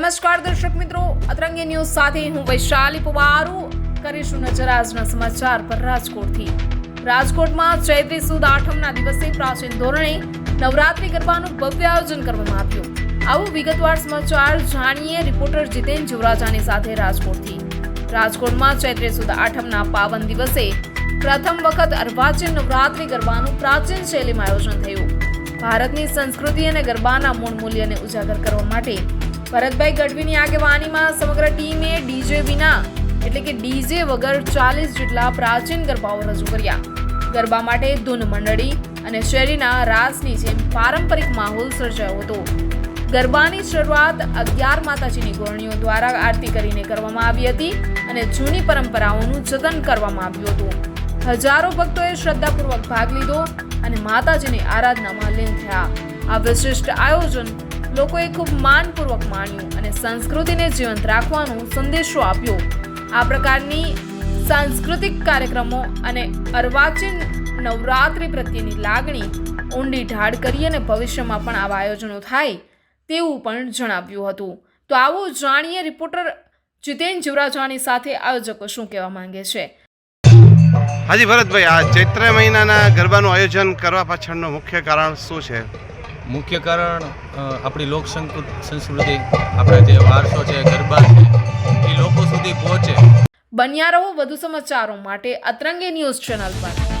નમસ્કાર દર્શક મિત્રો, અતરંગી ન્યૂઝ સાથે હું વૈશાલી પવારુ કરીશું નજર આજના સમાચાર પર રાજકોટમાં ચૈત્રી સુદ આઠમના દિવસે પ્રાચીન ધોરણે નવરાત્રી ગરબાનું ભવ્ય આયોજન કરવામાં આવ્યું. આવું વિગતવાર સમાચાર જાણીએ રિપોર્ટર જીતેન જીવરાજાની સાથે રાજકોટમાં ચૈત્રી સુદ આઠમના પાવન દિવસે પ્રથમ વખત અર્વાચીન નવરાત્રી ગરબાનું પ્રાચીન શૈલીમાં આયોજન થયું. ભારતની સંસ્કૃતિ અને ગરબાના મૂળ મૂલ્યને ઉજાગર કરવા માટે ભરતભાઈ ગઢવીની આગેવાનીમાં સમગ્ર ટીમે ડીજે વિના એટલે કે ડીજે વગર 40 જેટલા પ્રાચીન ગરબાઓ રજૂ કર્યા. ગરબા માટે ધૂન મંડળી અને શેરીના રાસની જેમ પારંપરિક માહોલ સર્જાયો હતો. ગરબાની શરૂઆત 11 માતાજીની ગોળણીઓ દ્વારા આરતી કરીને કરવામાં આવી હતી અને જૂની પરંપરાઓનું જતન કરવામાં આવ્યું હતું. હજારો ભક્તોએ શ્રદ્ધાપૂર્વક ભાગ લીધો અને માતાજીની આરાધનામાં લીન થયા. આ વિશિષ્ટ આયોજન લોકોએ ખૂબ માનપૂર્વક માણ્યું અને સંસ્કૃતિને જીવંત રાખવાનો સંદેશો આપ્યો. આ પ્રકારની સાંસ્કૃતિક કાર્યક્રમો અને અર્વાચીન નવરાત્રી પ્રત્યેની લાગણી ઊંડી ઢાળ કરી અને ભવિષ્યમાં પણ આવા આયોજનો થાય તેવું પણ જણાવ્યું હતું. તો આવું જાણીએ રિપોર્ટર જીતેન જીવરાજાની સાથે આયોજકો શું કહેવા માંગે છે. હાજી ભરતભાઈ, આ ચૈત્ર મહિનાના ગરબાનું આયોજન કરવા પાછળનું મુખ્ય કારણ શું છે? મુખ્ય કારણ આપણી લોક સંસ્કૃતિ, આપણે જે વારસો છે, ગરબા છે, એ લોકો સુધી પહોંચે. બન્યા રહો વધુ સમાચારો માટે અતરંગી ન્યૂઝ ચેનલ પર.